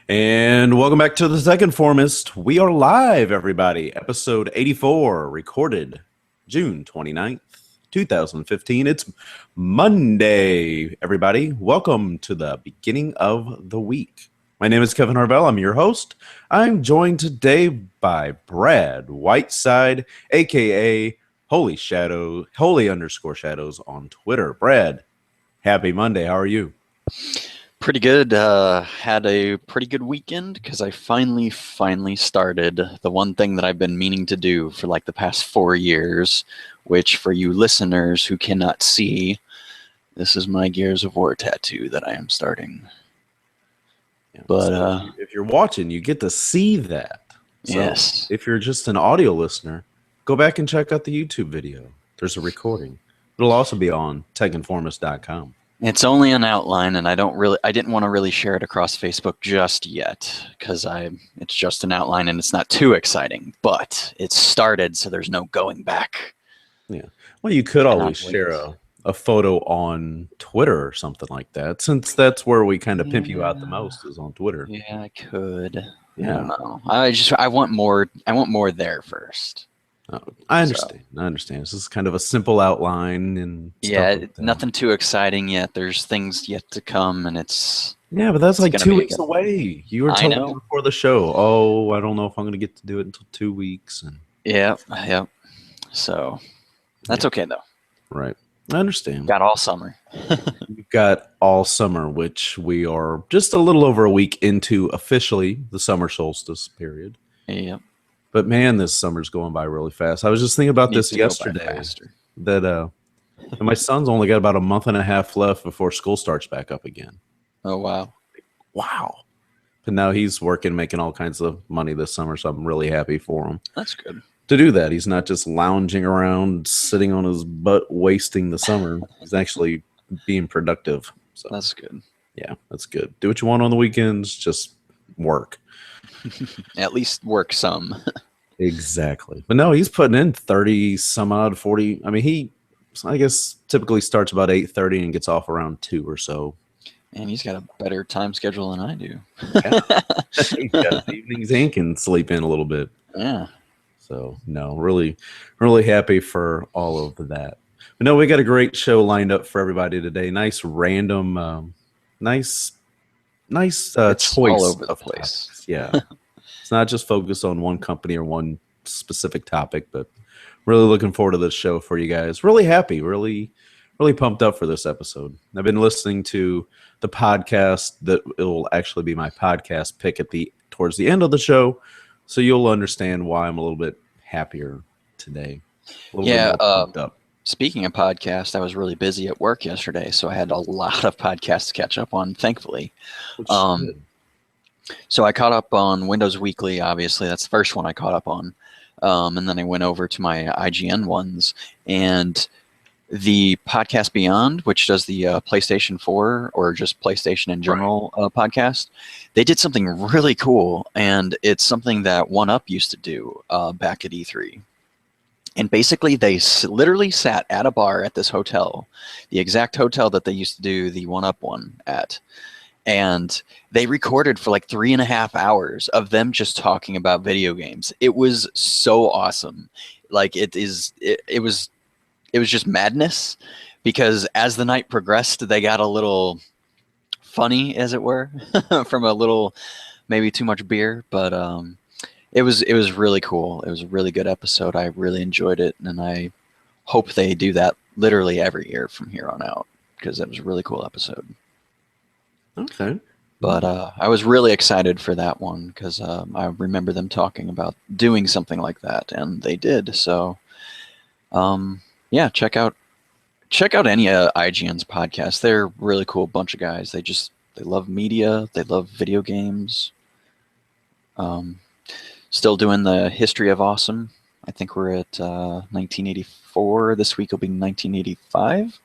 And welcome back to the second Informist. We are live, everybody. Episode 84, recorded June 29th, 2015. It's Monday, everybody. Welcome to the beginning of the week. My name is Kevin Harvell. I'm your host. I'm joined today by Brad Whiteside, a.k.a. Holy_Shadows on Twitter. Brad, happy Monday. How are you? Pretty good. Had a pretty good weekend because I finally started the one thing that I've been meaning to do for like the past 4 years, which for you listeners who cannot see, this is my Gears of War tattoo that I am starting. Yeah, but so if you're watching, you get to see that. So yes. If you're just an audio listener, go back and check out the YouTube video. There's a recording. It'll also be on techinformist.com. It's only an outline, and I didn't want to really share it across Facebook just yet because it's just an outline and it's not too exciting. But it's started, so there's no going back. Yeah. Well, you could always share a photo on Twitter or something like that, since that's where we kind of pimp you out the most is on Twitter. Yeah, I could. Yeah. I don't know. I want more there first. Oh, I understand. I understand. This is kind of a simple outline and stuff like nothing too exciting yet. There's things yet to come, and it's but that's like 2 weeks away. You were telling me before the show, oh, I don't know if I'm going to get to do it until 2 weeks. And yeah. So that's okay though. Right. I understand. Got all summer. You've got all summer, which we are just a little over a week into officially the summer solstice period. Yep. But man, this summer's going by really fast. I was just thinking about this yesterday, that my son's only got about a month and a half left before school starts back up again. Oh, wow. Wow. But now he's working, making all kinds of money this summer, so I'm really happy for him. That's good. To do that, he's not just lounging around, sitting on his butt, wasting the summer. He's actually being productive. So that's good. Yeah, that's good. Do what you want on the weekends, just work. At least work some. Exactly. But no, he's putting in 30 some odd 40. I mean, I guess typically starts about 8:30 and gets off around 2 or so. And he's got a better time schedule than I do. Yeah. He's got his evenings and can sleep in a little bit. Yeah. So no, really happy for all of that. But no, we got a great show lined up for everybody today. Nice random nice choice all over the place. Topics. Yeah. It's not just focused on one company or one specific topic, but really looking forward to this show for you guys. Really happy, really pumped up for this episode. I've been listening to the podcast that it will actually be my podcast pick towards the end of the show, so you'll understand why I'm a little bit happier today. Yeah. Speaking of podcasts, I was really busy at work yesterday, so I had a lot of podcasts to catch up on, thankfully. So I caught up on Windows Weekly, obviously. That's the first one I caught up on. And then I went over to my IGN ones. And the Podcast Beyond, which does the PlayStation 4 or just PlayStation in general podcast, they did something really cool. And it's something that 1UP used to do back at E3. And basically, they literally sat at a bar at this hotel, the exact hotel that they used to do the 1UP one at. And they recorded for like 3.5 hours of them just talking about video games. It was so awesome. Like it was just madness, because as the night progressed, they got a little funny, as it were, from a little maybe too much beer. But it was really cool. It was a really good episode. I really enjoyed it, and I hope they do that literally every year from here on out, because it was a really cool episode. Okay. But I was really excited for that one because I remember them talking about doing something like that, and they did. So, yeah, check out any IGN's podcast. They're a really cool bunch of guys. They love media. They love video games. Still doing the history of awesome. I think we're at 1984. This week will be 1985.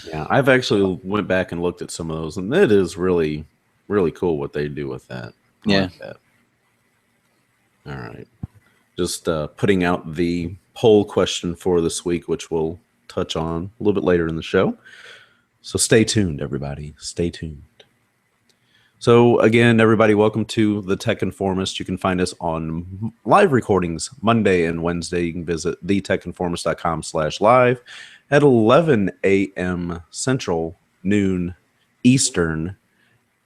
Yeah, I've actually went back and looked at some of those, and it is really, really cool what they do with that. Yeah. Like that. All right. Just putting out the poll question for this week, which we'll touch on a little bit later in the show. So stay tuned, everybody. Stay tuned. So again, everybody, welcome to the Tech Informist. You can find us on live recordings Monday and Wednesday. You can visit thetechinformist.com/live at 11 a.m. Central, noon Eastern,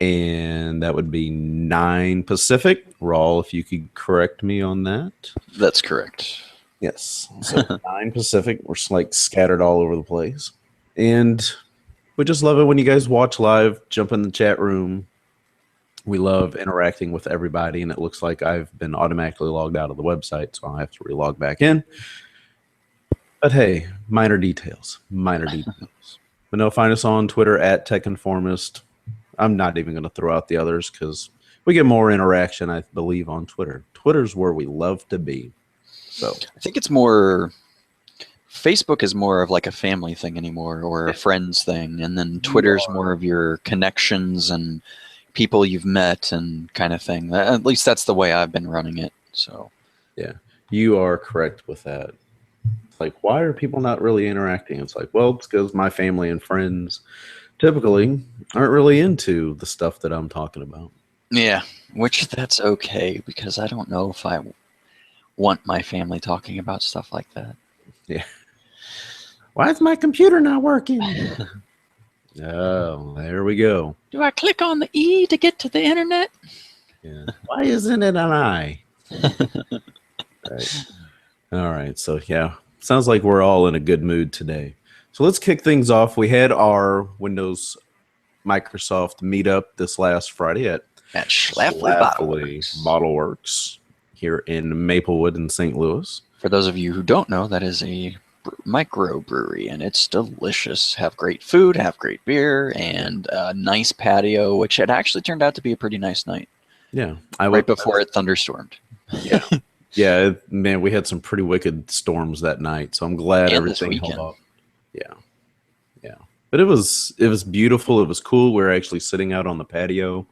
and that would be 9 Pacific. Raul, if you could correct me on that. That's correct. Yes. So 9 Pacific. We're like scattered all over the place. And we just love it when you guys watch live, jump in the chat room. We love interacting with everybody, and it looks like I've been automatically logged out of the website, so I'll have to relog back in. But hey, minor details. But no, find us on Twitter at TechInformist. I'm not even going to throw out the others because we get more interaction, I believe, on Twitter. Twitter's where we love to be. So I think it's more... Facebook is more of like a family thing anymore, or a friends thing, and then Twitter's more of your connections and people you've met and kind of thing. At least that's the way I've been running it. So yeah, you are correct with that. It's like, why are people not really interacting? It's like, well, it's because my family and friends typically aren't really into the stuff that I'm talking about. yeah, which that's okay, because I don't know if I want my family talking about stuff like that. Yeah. Why is my computer not working? Oh, there we go. Do I click on the E to get to the internet? Yeah. Why isn't it an I? Right. All right. So, yeah, sounds like we're all in a good mood today. So let's kick things off. We had our Windows Microsoft meetup this last Friday at Schlafly Bottle Works here in Maplewood in St. Louis. For those of you who don't know, that is a microbrewery, and it's delicious. Have great food, have great beer, and a nice patio, which it actually turned out to be a pretty nice night. Yeah. Right before it thunderstormed. Yeah. Yeah, man, we had some pretty wicked storms that night, so I'm glad everything held up. Yeah. Yeah. But it was beautiful. It was cool. We were actually sitting out on the patio,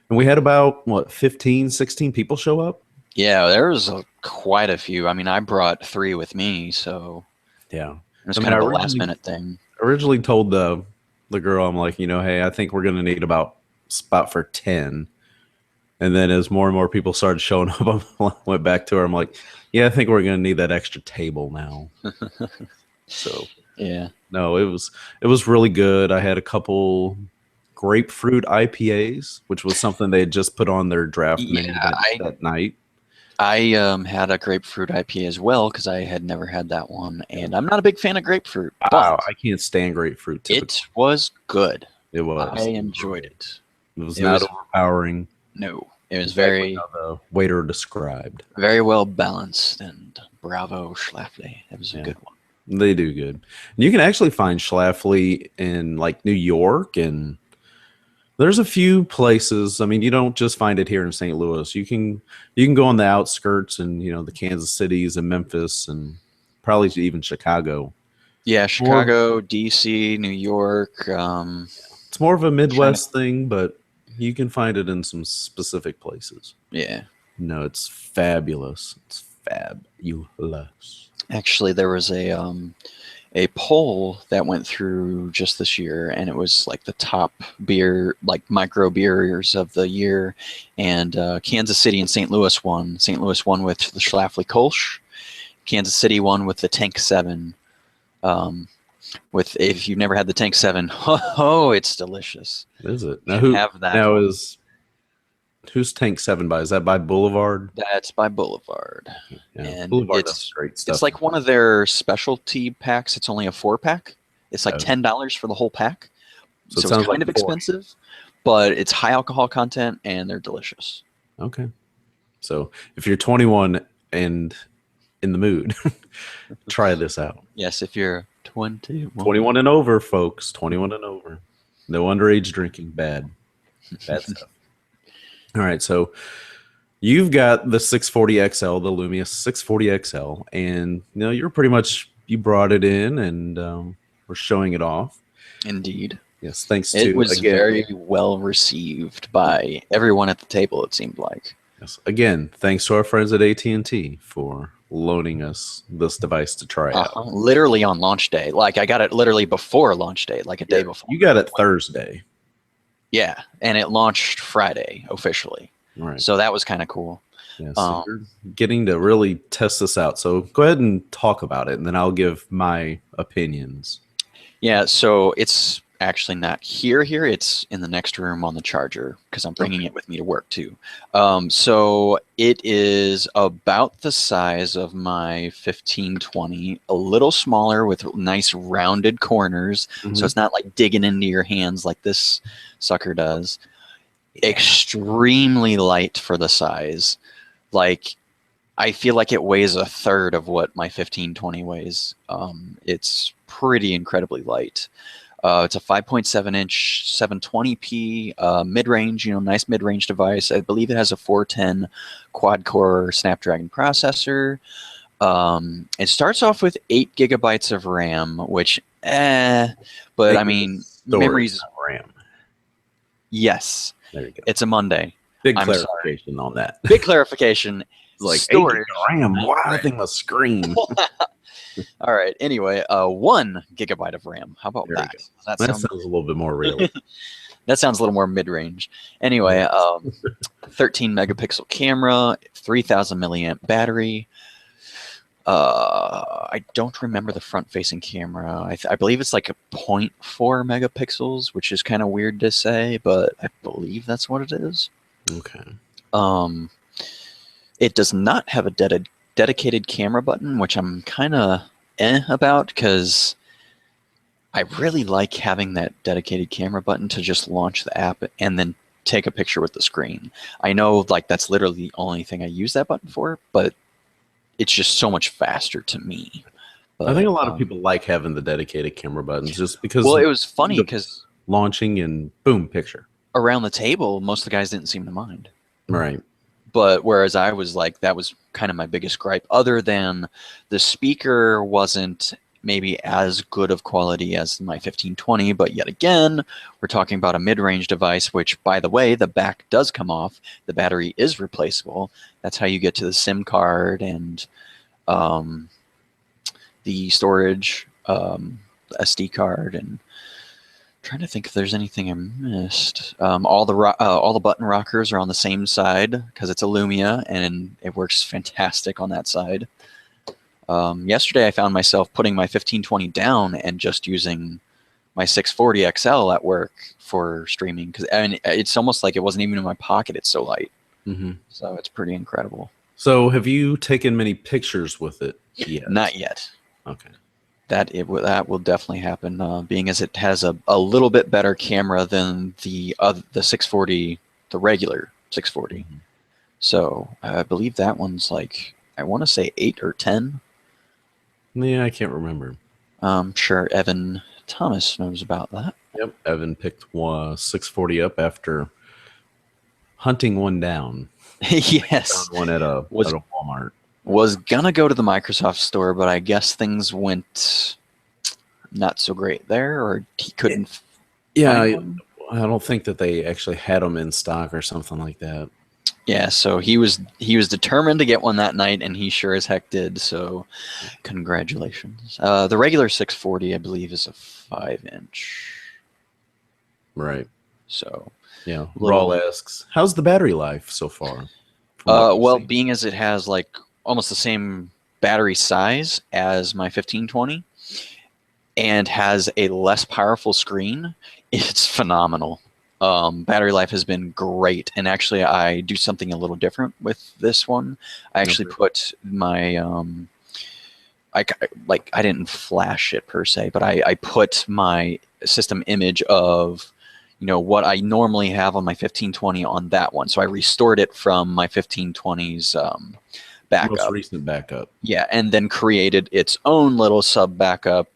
and we had about, 15, 16 people show up? Yeah, there was quite a few. I mean, I brought 3 with me, so yeah, it was kind of a last-minute thing. Originally told the girl, I'm like, hey, I think we're going to need about spot for 10. And then as more and more people started showing up, I went back to her. I'm like, yeah, I think we're going to need that extra table now. So, yeah. No, it was really good. I had a couple grapefruit IPAs, which was something they had just put on their draft menu that night. I had a grapefruit IPA as well, because I had never had that one, and I'm not a big fan of grapefruit. But I can't stand grapefruit. Typically. It was good. It was. I enjoyed it. It was not overpowering. No, it was very. How the waiter described. Very well balanced, and bravo Schlafly. It was a good one. They do good. And you can actually find Schlafly in like New York, and there's a few places. I mean, you don't just find it here in St. Louis. You can go on the outskirts and the Kansas Cities and Memphis and probably even Chicago. Yeah, Chicago, DC, New York. It's more of a Midwest thing, but you can find it in some specific places. Yeah. No, it's fabulous. It's fabulous. Actually, there was a poll that went through just this year, and it was like the top beer, like micro beers of the year, and Kansas City and St. Louis won. St. Louis won with the Schlafly Kolsch. Kansas City won with the Tank 7. If you've never had the Tank 7, it's delicious. Is it? Now, who's Tank 7 by? Is that by Boulevard? That's by Boulevard. Yeah, and Boulevard does great stuff. It's like one of their specialty packs. It's only a 4-pack. It's like $10 for the whole pack. So it's kind of expensive, but it's high alcohol content, and they're delicious. Okay. So if you're 21 and in the mood, try this out. Yes, if you're 21 and over, folks. 21 and over. No underage drinking. Bad stuff. All right, so you've got the 640XL, the Lumia 640XL, and you brought it in and we're showing it off. Indeed. Yes, thanks to it was very well received by everyone at the table. It seemed like. Yes, again, thanks to our friends at AT&T for loaning us this device to try out. Literally on launch day. Like I got it literally before launch day, like a day before. You got it Thursday. Yeah, and it launched Friday officially. Right. So that was kind of cool. Yeah, so you're getting to really test this out. So go ahead and talk about it, and then I'll give my opinions. Yeah, so it's actually not here. It's in the next room on the charger because I'm bringing it with me to work too. So it is about the size of my 1520, a little smaller with nice rounded corners. So it's not like digging into your hands like this sucker does. Yeah. Extremely light for the size. Like, I feel like it weighs a third of what my 1520 weighs. It's pretty incredibly light. It's a 5.7-inch 720p mid-range, nice mid-range device. I believe it has a 410 quad-core Snapdragon processor. It starts off with 8 gigabytes of RAM, which, but I mean, memories. RAM. Yes. There you go. It's a Monday. Big clarification on that. Big clarification. Like storage. 8 GB RAM. Wow, that thing must scream. All right. Anyway, 1 gigabyte of RAM. How about that? That sounds a little bit more real. That sounds a little more mid-range. Anyway, 13 megapixel camera, 3,000 milliamp battery. I don't remember the front-facing camera. I believe it's like a 0.4 megapixels, which is kind of weird to say, but I believe that's what it is. Okay. It does not have a dedicated camera button, which I'm kind of about because I really like having that dedicated camera button to just launch the app and then take a picture with the screen. I know like that's literally the only thing I use that button for, but it's just so much faster to me. But, I think a lot of people like having the dedicated camera buttons just because. Well, it was funny because launching and boom, picture. Around the table, most of the guys didn't seem to mind. Right. But whereas I was like, that was kind of my biggest gripe, other than the speaker wasn't maybe as good of quality as my 1520, but yet again, we're talking about a mid-range device, which, by the way, the back does come off. The battery is replaceable. That's how you get to the SIM card and the storage, SD card, and trying to think if there's anything I missed. All the button rockers are on the same side because it's a Lumia, and it works fantastic on that side. Yesterday, I found myself putting my 1520 down and just using my 640 XL at work for streaming because it's almost like it wasn't even in my pocket. It's so light. So it's pretty incredible. So have you taken many pictures with it yet? Not yet. Okay. That will definitely happen, being as it has a little bit better camera than the 640, the regular 640. So I believe that one's like, I want to say 8 or 10. Yeah, I can't remember. I'm sure Evan Thomas knows about that. Yep, Evan picked 640 up after hunting one down. Yes. Found one at a Walmart. Was gonna go to the Microsoft store, but I guess things went not so great there, or he couldn't. Yeah, I don't think that they actually had them in stock or something like that. Yeah, so he was determined to get one that night, and he sure as heck did. So, congratulations. The regular 640, I believe, is a 5-inch. Right. So. Yeah. Rawl asks, "How's the battery life so far?" Well, being as it has like almost the same battery size as my 1520 and has a less powerful screen, it's phenomenal. Battery life has been great, and actually I do something a little different with this one. I actually put my I didn't flash it per se, but I put my system image of what I normally have on my 1520 on that one. So I restored it from my 1520's backup. Most recent backup. Yeah, and then created its own little sub backup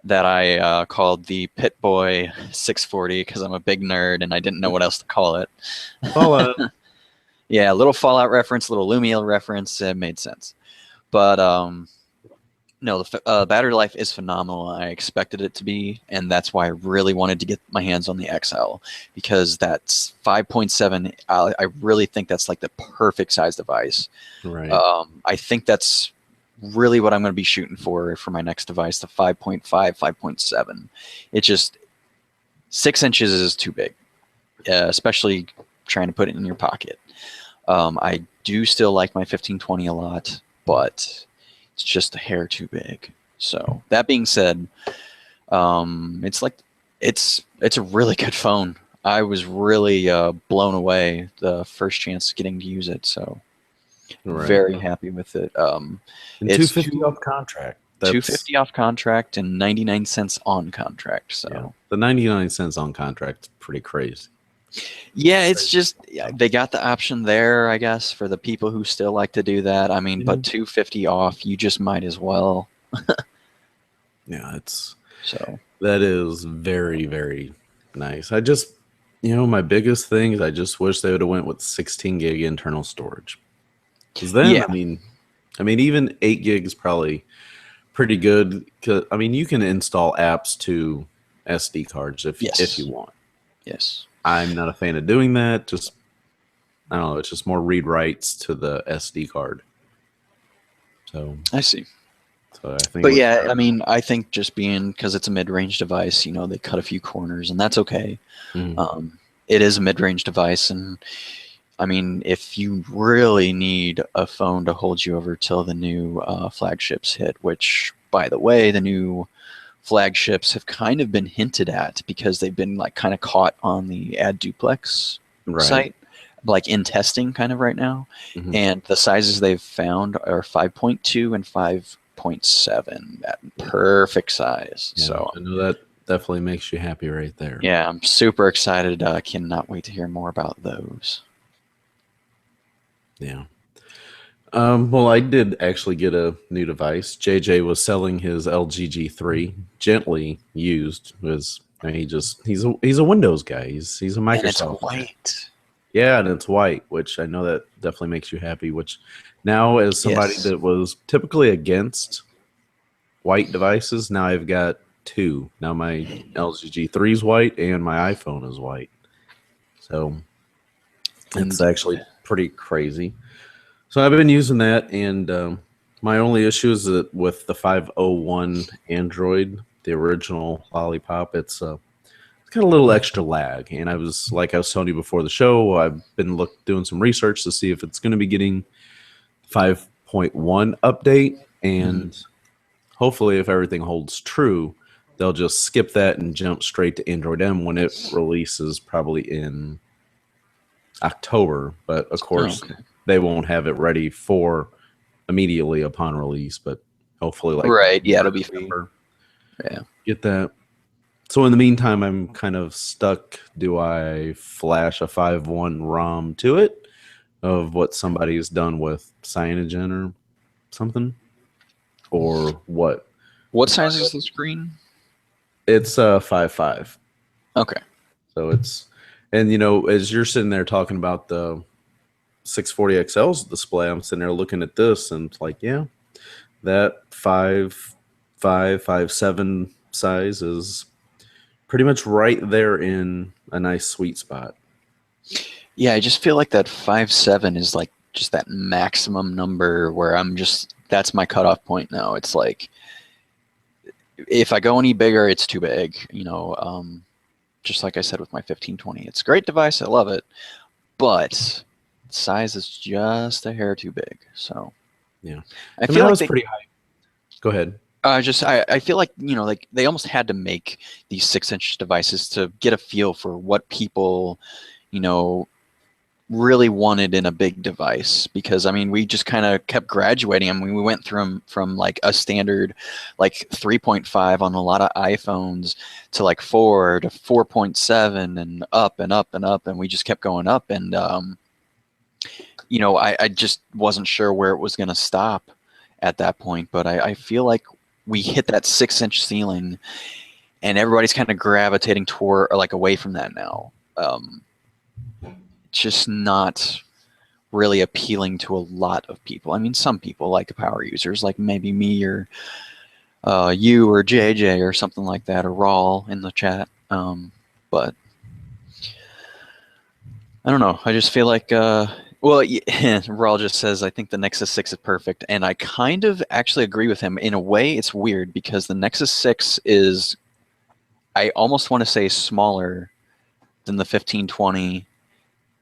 that I called the Pit Boy 640 because I'm a big nerd and I didn't know what else to call it. Fallout. Yeah, a little Fallout reference, a little Lumia reference. It made sense. But no, the battery life is phenomenal. I expected it to be, and that's why I really wanted to get my hands on the XL, because that's 5.7. I really think that's like the perfect size device. Right. I think that's really what I'm going to be shooting for my next device, the 5.5, 5.7. It just 6 inches is too big. especially trying to put it in your pocket. I do still like my 1520 a lot, but it's just a hair too big. So that being said, it's like it's a really good phone. I was really blown away the first chance getting to use it. So very happy with it. And It's $250 off contract. That's $250 off contract and 99 cents on contract. So yeah, the 99 cents on contract is pretty crazy. yeah, it's just they got the option there, I guess, for the people who still like to do that. I mean, but $250 off, you just might as well. Yeah, it's So that is very, very nice. I just, my biggest thing is I just wish they would have went with 16 gig internal storage. Because then, yeah, I mean, even 8 gig is probably pretty good. 'Cause, I mean, you can install apps to SD cards if you want. yes. I'm not a fan of doing that. Just, I don't know. It's just more read writes to the SD card. So I see. So I think. But yeah, I mean, I think just being because it's a mid-range device, they cut a few corners, and that's okay. It is a mid-range device, and I mean, if you really need a phone to hold you over till the new flagships hit, which, by the way, the new flagships have kind of been hinted at because they've been like kind of caught on the ad duplex site, like in testing kind of right now. And the sizes they've found are 5.2 and 5.7, that perfect size. Yeah, so I know that definitely makes you happy right there. Yeah, I'm super excited. I cannot wait to hear more about those. Yeah. Well, I did actually get a new device. JJ was selling his LG G3, gently used. He's a Windows guy. He's a Microsoft. And it's white. Yeah, and it's white, which I know that definitely makes you happy. Which now, as somebody that was typically against white devices, now I've got two. Now my LG G3 is white and my iPhone is white. So it's actually pretty crazy. So I've been using that, and my only issue is that with the 501 Android, the original Lollipop, it's got a little extra lag. And I was telling you before the show, I've been doing some research to see if it's going to be getting 5.1 update, and hopefully, if everything holds true, they'll just skip that and jump straight to Android M when it releases, probably in October. But of course, they won't have it ready for immediately upon release, but hopefully it'll be free. Yeah, get that. So in the meantime, I'm kind of stuck. Do I flash a 5.1 ROM to it of what somebody's done with Cyanogen or something, or what? What size is the screen? It's 5.5. Okay. So it's, and as you're sitting there talking about the 640 XL's display, I'm sitting there looking at this, and it's like, yeah, that 5.7 size is pretty much right there in a nice sweet spot. Yeah, I just feel like that 5.7 is like just that maximum number where that's my cutoff point now. It's like, if I go any bigger, it's too big. Just like I said with my 1520, it's a great device. I love it, but size is just a hair too big. So yeah, I feel like pretty high. Go ahead. I feel like like they almost had to make these 6-inch devices to get a feel for what people really wanted in a big device, because I mean we just kind of kept graduating. I mean we went from like a standard like 3.5 on a lot of iPhones to like 4 to 4.7 and up and up and up, and we just kept going up, and I just wasn't sure where it was going to stop at that point. But I feel like we hit that 6-inch ceiling, and everybody's kind of gravitating toward or like away from that now. Just not really appealing to a lot of people. I mean, some people like power users, like maybe me or you or JJ or something like that, or Rawl in the chat. But I don't know. I just feel like, Rawl just says, I think the Nexus 6 is perfect. And I kind of actually agree with him. In a way, it's weird because the Nexus 6 is, I almost want to say, smaller than the 1520.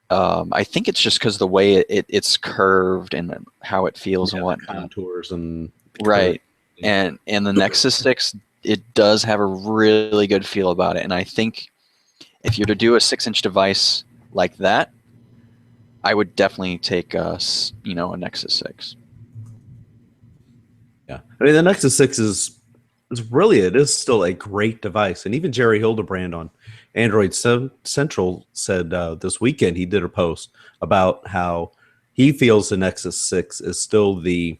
I think it's just because the way it's curved and how it feels and whatnot. Contours and right. And the Nexus 6, it does have a really good feel about it. And I think if you're to do a 6-inch device like that, I would definitely take a Nexus 6. Yeah, I mean the Nexus 6 it is still a great device, and even Jerry Hildebrand on Android Central said this weekend he did a post about how he feels the Nexus 6 is still the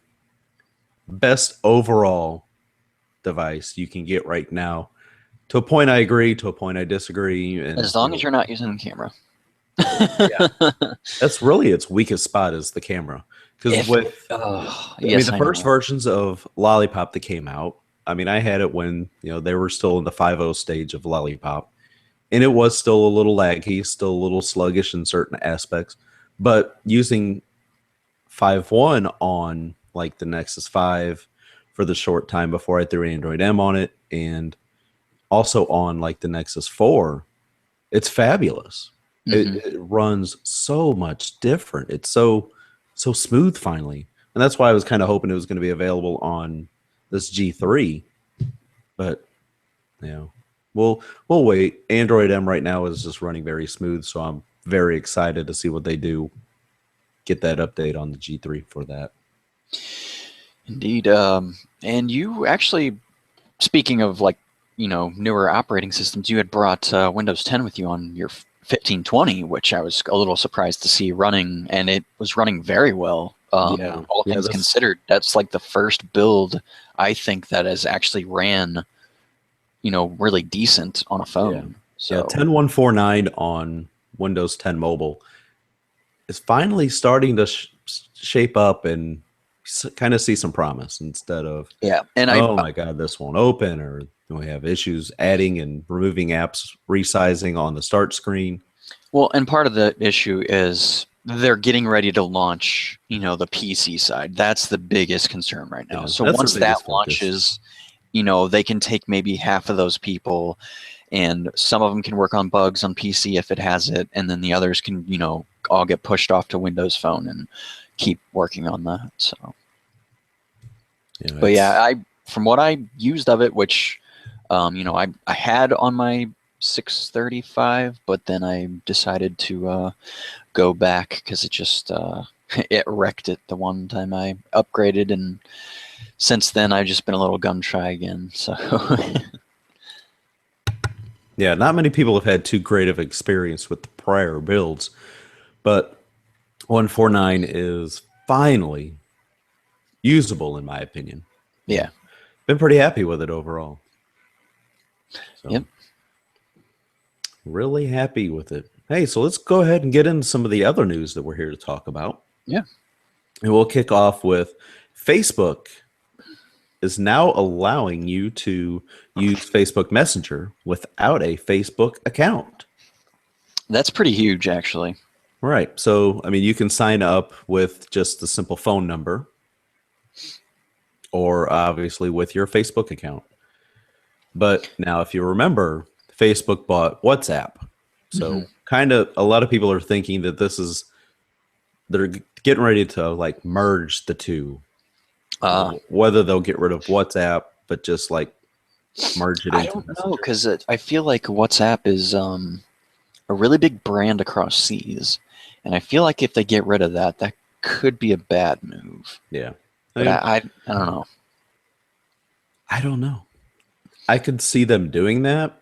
best overall device you can get right now. To a point I agree, to a point I disagree. And, as long as you're not using the camera. Yeah. That's really its weakest spot is the camera. Because the first versions of Lollipop that came out, I mean, I had it when they were still in the 5.0 stage of Lollipop, and it was still a little laggy, still a little sluggish in certain aspects. But using 5.1 on like the Nexus 5 for the short time before I threw Android M on it, and also on like the Nexus 4, it's fabulous. It runs so much different. It's so smooth finally, and that's why I was kind of hoping it was going to be available on this G3. But we'll wait. Android M right now is just running very smooth, so I'm very excited to see what they do. Get that update on the G3 for that. Indeed. And you actually, speaking of like newer operating systems, you had brought Windows 10 with you on your 1520, which I was a little surprised to see running, and it was running very well. All things considered, that's like the first build I think that has actually ran, really decent on a phone. Yeah. So 10.149 on Windows 10 Mobile is finally starting to shape up and kind of see some promise instead of my god, this won't open, or we have issues adding and removing apps, resizing on the start screen. Well, and part of the issue is they're getting ready to launch, the PC side. That's the biggest concern right now. So once that launches, they can take maybe half of those people, and some of them can work on bugs on PC if it has it, and then the others can, all get pushed off to Windows Phone and keep working on that. So, but yeah, from what I used of it, which I had on my 635, but then I decided to go back because it just it wrecked it the one time I upgraded, and since then I've just been a little gun shy again. So yeah, not many people have had too great of experience with the prior builds, but 149 is finally usable in my opinion. Yeah, been pretty happy with it overall. So, yep. Really happy with it. Hey, so let's go ahead and get into some of the other news that we're here to talk about. Yeah. And we'll kick off with Facebook is now allowing you to use Facebook Messenger without a Facebook account. That's pretty huge, actually. Right. So, I mean, you can sign up with just the simple phone number or obviously with your Facebook account. But now, if you remember, Facebook bought WhatsApp. So kind of a lot of people are thinking that they're getting ready to like merge the two. Whether they'll get rid of WhatsApp, but just like merge it into I don't know, because I feel like WhatsApp is a really big brand across seas. And I feel like if they get rid of that, that could be a bad move. Yeah. But I don't know. I don't know. I could see them doing that,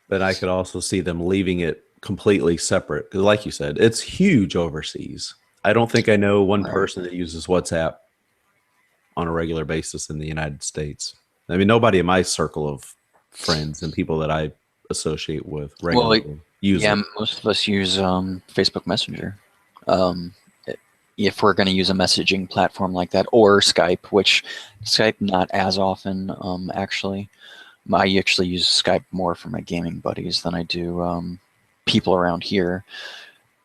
but I could also see them leaving it completely separate. Because like you said, it's huge overseas. I don't think I know one person that uses WhatsApp on a regular basis in the United States. I mean, nobody in my circle of friends and people that I associate with regularly use it. Most of us use Facebook Messenger. If we're going to use a messaging platform like that, or Skype, which Skype not as often, actually. I actually use Skype more for my gaming buddies than I do people around here.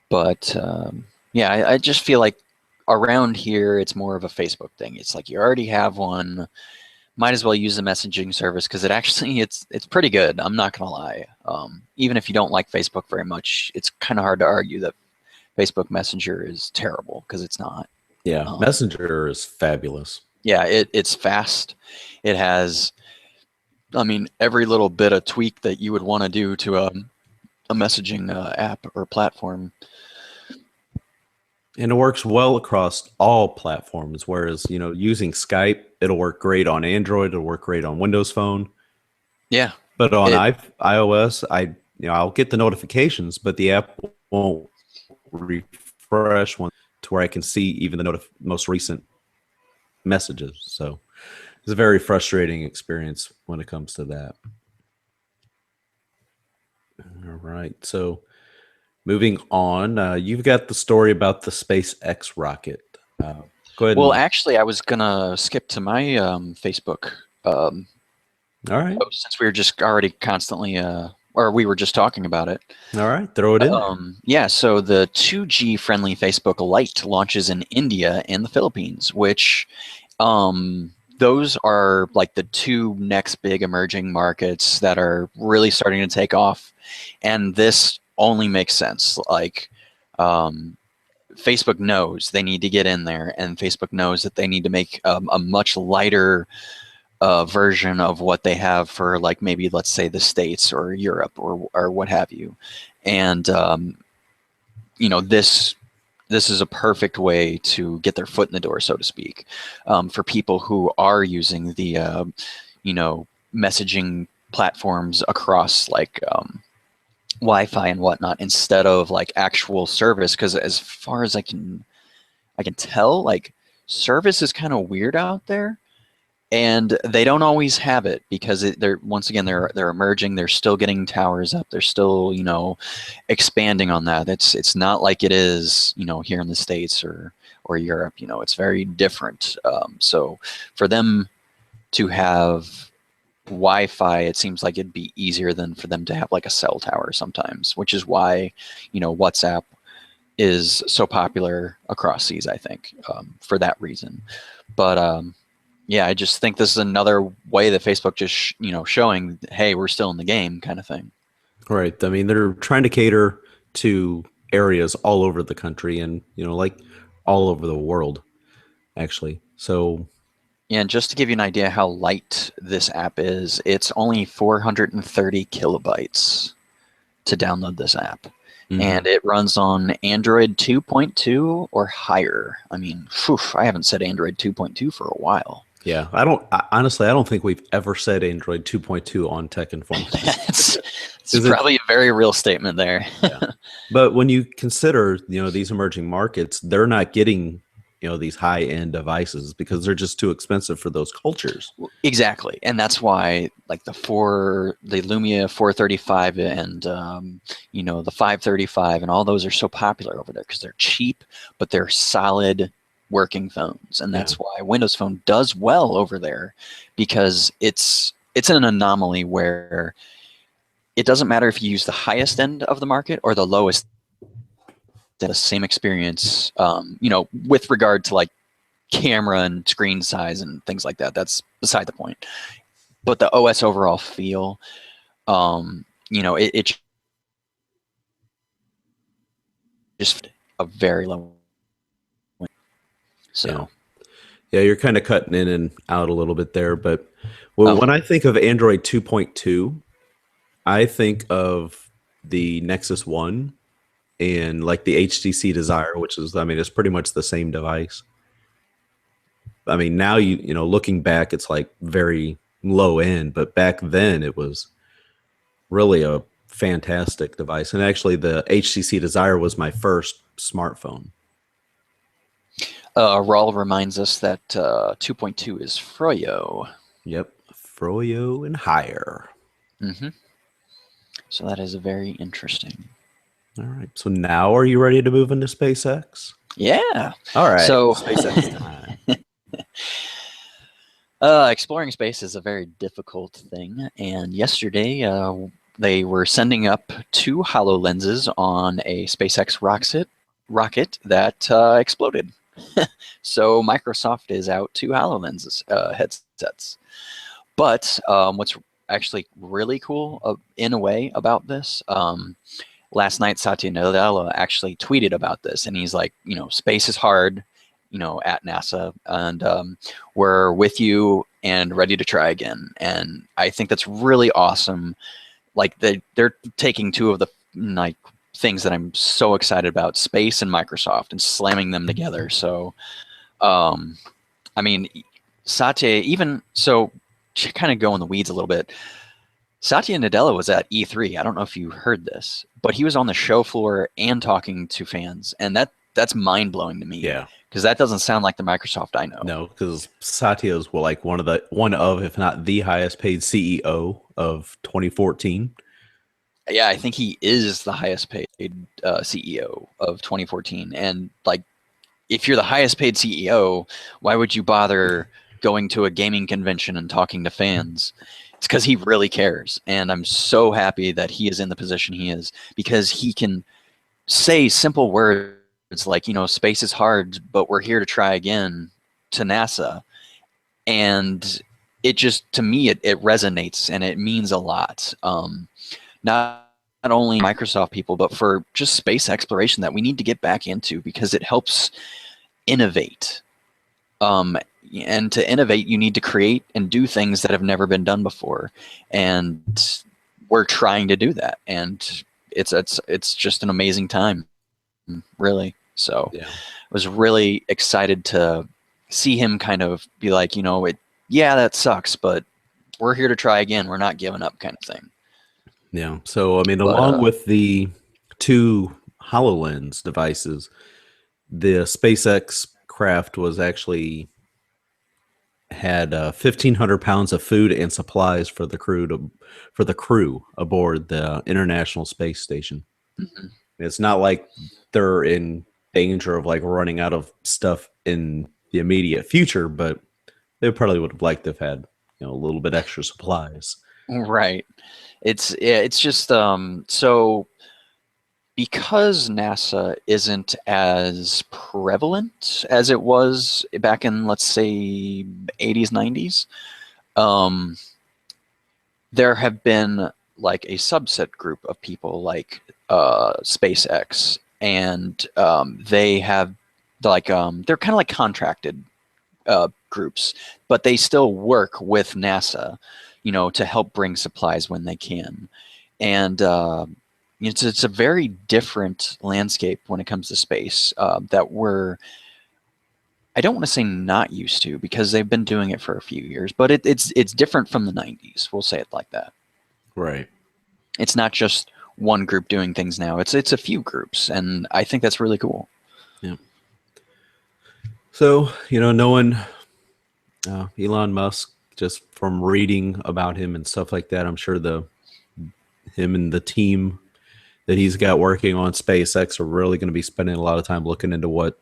But I just feel like around here it's more of a Facebook thing. It's like you already have one, might as well use the messaging service because it's pretty good. I'm not gonna lie. Even if you don't like Facebook very much, it's kind of hard to argue that Facebook Messenger is terrible because it's not. Yeah, Messenger is fabulous. Yeah, it's fast. It has, I mean, every little bit of tweak that you would want to do to a messaging app or platform. And it works well across all platforms. Whereas, using Skype, it'll work great on Android. It'll work great on Windows Phone. Yeah. But on iOS, I'll get the notifications, but the app won't refresh one to where I can see even the most recent messages. So it's a very frustrating experience when it comes to that. All right. So moving on, you've got the story about the SpaceX rocket. Go ahead. Well, actually, I was gonna skip to my Facebook. All right. Since we were just already constantly, or we were just talking about it. All right, throw it in. Yeah. So the 2G friendly Facebook Lite launches in India and the Philippines, which those are like the two next big emerging markets that are really starting to take off, and this only makes sense. Like, Facebook knows they need to get in there, and Facebook knows that they need to make a much lighter version of what they have for, like, maybe let's say the States or Europe or what have you. And this is a perfect way to get their foot in the door, so to speak, for people who are using the messaging platforms across like Wi-Fi and whatnot instead of like actual service. Because as far as I can tell, like, service is kind of weird out there, and they don't always have it because they're emerging. They're still getting towers up. They're still expanding on that. It's not like it is here in the States or Europe. It's very different. So for them to have Wi-Fi, it seems like it'd be easier than for them to have like a cell tower sometimes, which is why WhatsApp is so popular across seas, I think, for that reason. But yeah, I just think this is another way that Facebook just showing, hey, we're still in the game, kind of thing. Right. I mean, they're trying to cater to areas all over the country and like all over the world, actually. So yeah, and just to give you an idea how light this app is, it's only 430 kilobytes to download this app. Mm-hmm. And it runs on Android 2.2 or higher. I mean, I haven't said Android 2.2 for a while. Yeah, honestly, I don't think we've ever said Android 2.2 on Tech Informist. it's probably a very real statement there. Yeah. But when you consider, these emerging markets, they're not getting these high-end devices because they're just too expensive for those cultures. Exactly. And that's why like the Lumia 435 and the 535 and all those are so popular over there because they're cheap, but they're solid working phones. And that's why Windows Phone does well over there, because it's an anomaly where it doesn't matter if you use the highest end of the market or the lowest, the same experience, with regard to like camera and screen size and things like that. That's beside the point. But the OS overall feel, it just a very low. So, yeah, you're kind of cutting in and out a little bit there. But when I think of Android 2.2, I think of the Nexus 1. And like the HTC Desire, which is, it's pretty much the same device. I mean, now looking back, it's like very low end, but back then it was really a fantastic device. And actually, the HTC Desire was my first smartphone. Raul reminds us that 2.2 is Froyo. Yep, Froyo and higher. Mm-hmm. So that is very interesting. All right. So now are you ready to move into SpaceX? Yeah. All right. So SpaceX time. Exploring space is a very difficult thing. And yesterday they were sending up 2 HoloLenses on a SpaceX rocket that exploded. So Microsoft is out 2 HoloLenses heads sets. But what's actually really cool in a way about this, last night Satya Nadella actually tweeted about this, and he's like, space is hard, at NASA, and we're with you and ready to try again. And I think that's really awesome. Like they're taking two of the things that I'm so excited about, space and Microsoft, and slamming them together. So, I mean, Satya, even so, to kind of go in the weeds a little bit, Satya Nadella was at E3. I don't know if you heard this, but he was on the show floor and talking to fans, and that's mind blowing to me. Yeah, because that doesn't sound like the Microsoft I know. No, because Satya is like one of, if not the highest paid CEO of 2014. Yeah, I think he is the highest paid CEO of 2014, and like, if you're the highest paid CEO, why would you bother going to a gaming convention and talking to fans? It's because he really cares. And I'm so happy that he is in the position he is, because he can say simple words like, space is hard, but we're here to try again, to NASA. And it just, to me, it resonates and it means a lot. Not only Microsoft people, but for just space exploration that we need to get back into, because it helps innovate. And to innovate, you need to create and do things that have never been done before. And we're trying to do that. And it's just an amazing time, really. So Yeah. I was really excited to see him kind of be like, that sucks, but we're here to try again. We're not giving up, kind of thing. Yeah. So, I mean, along with the two HoloLens devices, the SpaceX craft was actually had 1,500 pounds of food and supplies for the crew aboard the International Space Station. Mm-hmm. It's not like they're in danger of like running out of stuff in the immediate future, but they probably would have liked to have had a little bit extra supplies. Right. It's just so, because NASA isn't as prevalent as it was back in, let's say, 80s, 90s, there have been like a subset group of people like SpaceX, and they have like they're kind of like contracted groups, but they still work with NASA, to help bring supplies when they can. And it's a very different landscape when it comes to space that we're, I don't want to say not used to, because they've been doing it for a few years, but it's different from the 90s. We'll say it like that. Right. It's not just one group doing things now. It's a few groups, and I think that's really cool. Yeah. So, knowing Elon Musk, just from reading about him and stuff like that, I'm sure him and the team that he's got working on SpaceX are really going to be spending a lot of time looking into what,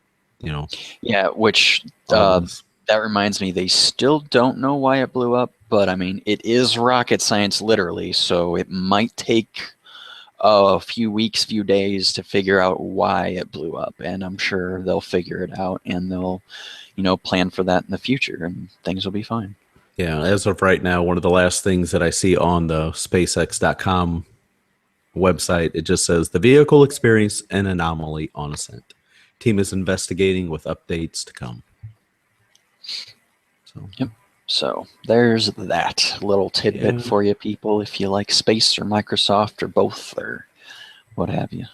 Yeah, which that reminds me, they still don't know why it blew up, but I mean, it is rocket science, literally, so it might take a few weeks, few days to figure out why it blew up, and I'm sure they'll figure it out, and they'll, plan for that in the future, and things will be fine. Yeah, as of right now, one of the last things that I see on the SpaceX.com website, it just says the vehicle experienced an anomaly on ascent. Team is investigating with updates to come. So, yep. So there's that little tidbit for you people, if you like space or Microsoft or both or what have you.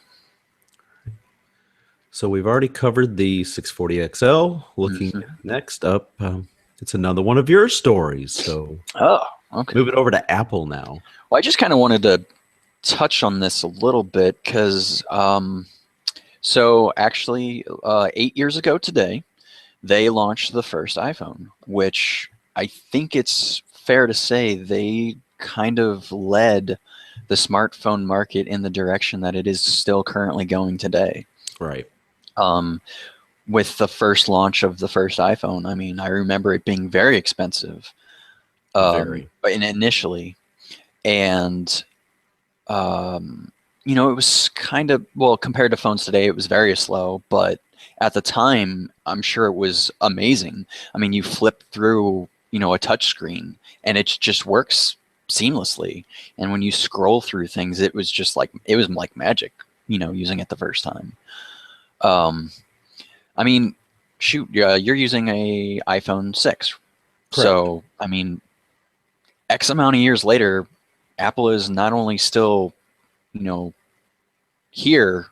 So we've already covered the 640XL. Looking next up, it's another one of your stories. So okay. Move it over to Apple now. Well, I just kind of wanted to touch on this a little bit because, so actually 8 years ago today, they launched the first iPhone, which I think it's fair to say they kind of led the smartphone market in the direction that it is still currently going today. Right. With the first launch of the first iPhone, I mean, I remember it being very expensive initially. And, it was kind of, well, compared to phones today, it was very slow, but at the time, I'm sure it was amazing. I mean, you flip through a touch screen, and it just works seamlessly. And when you scroll through things, it was like magic, using it the first time. I mean, shoot, you're using a iPhone 6. Correct. So, I mean, X amount of years later, Apple is not only still, here,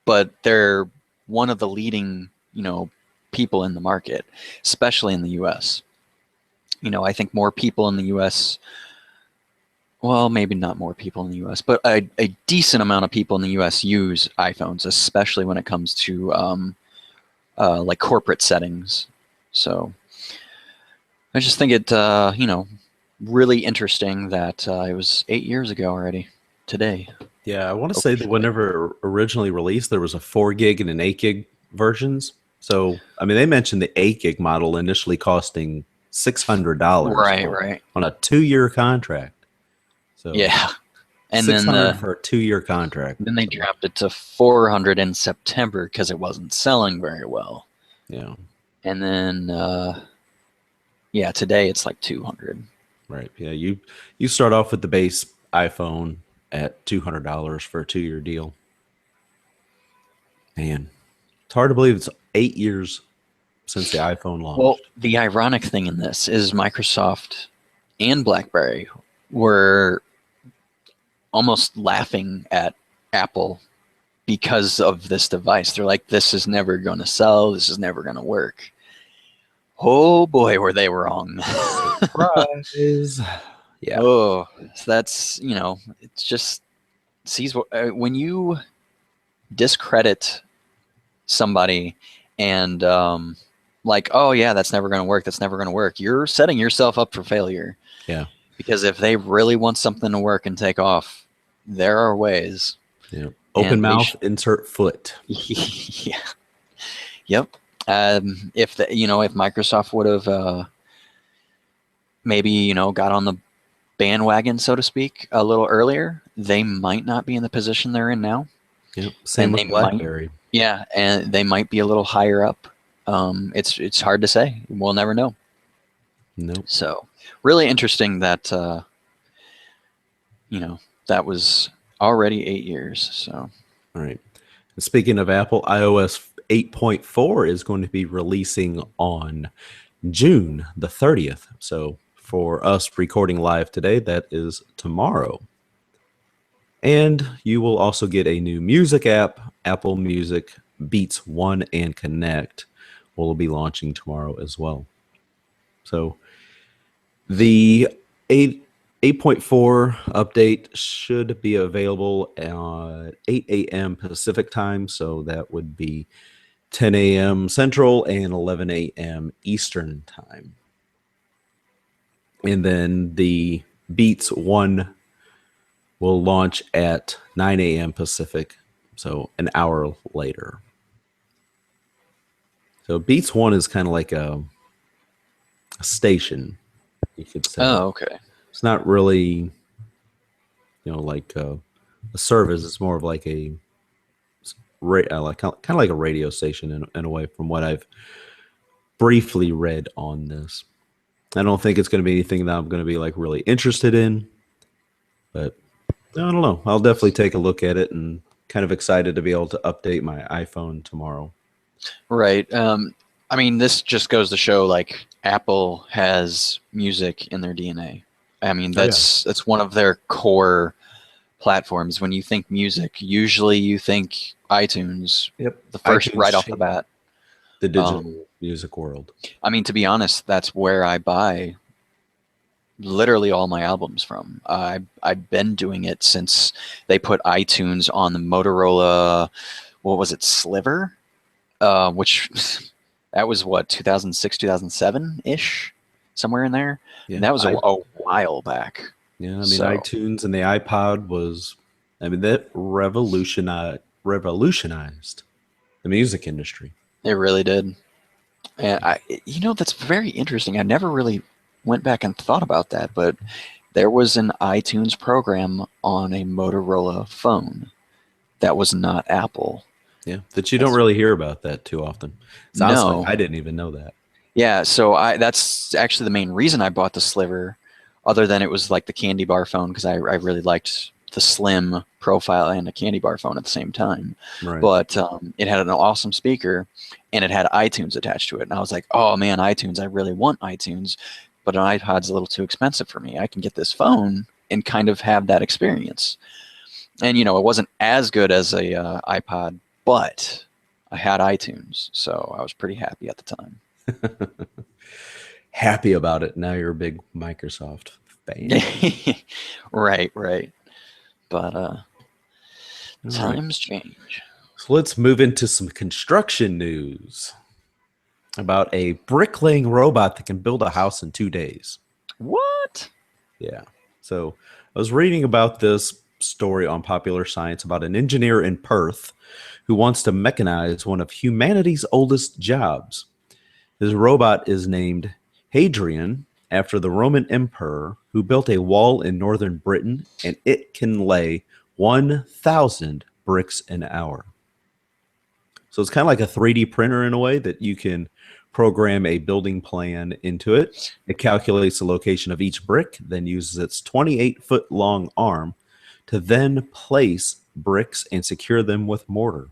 but they're one of the leading, people in the market, especially in the US. I think more people in the US, well, maybe not more people in the US, but a decent amount of people in the US use iPhones, especially when it comes to like corporate settings. So I just think it, really interesting that it was 8 years ago already today. Yeah, I want to say that whenever originally released, there was a 4 gig and an 8 gig versions. So, I mean, they mentioned the 8 gig model initially costing $600 right on a 2-year contract. So yeah, and then for a 2-year contract. Then they dropped it to 400 in September because it wasn't selling very well. Yeah, and then today it's like 200. Right. Yeah, you start off with the base iPhone at $200 for a 2-year deal. Man, it's hard to believe it's 8 years since the iPhone launched. Well, the ironic thing in this is Microsoft and BlackBerry were almost laughing at Apple because of this device. They're like, this is never going to sell. This is never going to work. Oh boy, were they wrong. Surprise. Yeah. Oh, so that's, it's just when you discredit somebody and like, oh yeah, that's never going to work. That's never going to work. You're setting yourself up for failure. Yeah. Because if they really want something to work and take off, there are ways. Yeah. Open mouth, insert foot. Yeah. Yep. If Microsoft would have maybe got on the bandwagon, so to speak, a little earlier, they might not be in the position they're in now. Yep. Same with BlackBerry. And they might be a little higher up. It's hard to say. We'll never know. Nope. So really interesting that that was already 8 years. So all right. And speaking of Apple, iOS 8.4 is going to be releasing on June the 30th. So for us recording live today, that is tomorrow. And you will also get a new music app, Apple Music, Beats One and Connect will be launching tomorrow as well. So the 8.4 update should be available at 8 a.m. Pacific time. So that would be 10 a.m. Central and 11 a.m. Eastern time. And then the Beats One will launch at 9 a.m. Pacific, so an hour later. So Beats One is kind of like a station, you could say. Oh, okay. It's not really, like a service. It's more of like a kind of like a radio station in a way, from what I've briefly read on this. I don't think it's going to be anything that I'm going to be like really interested in, but I don't know. I'll definitely take a look at it, and kind of excited to be able to update my iPhone tomorrow. Right. I mean, this just goes to show, like, Apple has music in their DNA. I mean, that's one of their core platforms. When you think music, usually you think iTunes. Yep. The first, right off the bat. The digital music world. I mean, to be honest, that's where I buy literally all my albums from. I've been doing it since they put iTunes on the Motorola, what was it, Sliver? Which that was what, 2006, 2007-ish, somewhere in there. Yeah, and that was a while back. Yeah, I mean, iTunes and the iPod was, I mean, that revolutionized the music industry. It really did. And that's very interesting. I never really went back and thought about that, but there was an iTunes program on a Motorola phone that was not Apple. Yeah, that you don't really hear about that too often. So no. I didn't even know that. Yeah, so that's actually the main reason I bought the Sliver, other than it was like the candy bar phone, because I really liked the slim profile and a candy bar phone at the same time. Right. But it had an awesome speaker, and it had iTunes attached to it. And I was like, oh man, iTunes, I really want iTunes, but an iPod's a little too expensive for me. I can get this phone and kind of have that experience. And, you know, it wasn't as good as a iPod, but I had iTunes, so I was pretty happy at the time. Happy about it. Now you're a big Microsoft fan. Right, right. But All right. times change. So let's move into some construction news about a bricklaying robot that can build a house in 2 days. What? Yeah. So I was reading about this story on Popular Science about an engineer in Perth who wants to mechanize one of humanity's oldest jobs. His robot is named Hadrian, after the Roman emperor who built a wall in northern Britain, and it can lay 1,000 bricks an hour. So it's kind of like a 3D printer in a way that you can program a building plan into it. It calculates the location of each brick, then uses its 28-foot long arm to then place bricks and secure them with mortar.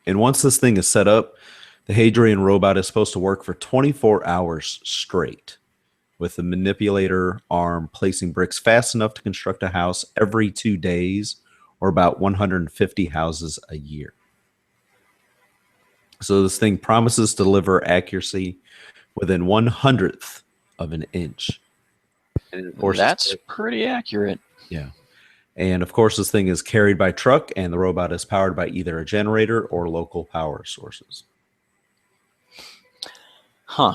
And once this thing is set up, the Hadrian robot is supposed to work for 24 hours straight, with the manipulator arm placing bricks fast enough to construct a house every 2 days, or about 150 houses a year. So this thing promises to deliver accuracy within 1/100th of an inch. And of course, That's pretty accurate. yeah. And of course, this thing is carried by truck, and the robot is powered by either a generator or local power sources. Huh.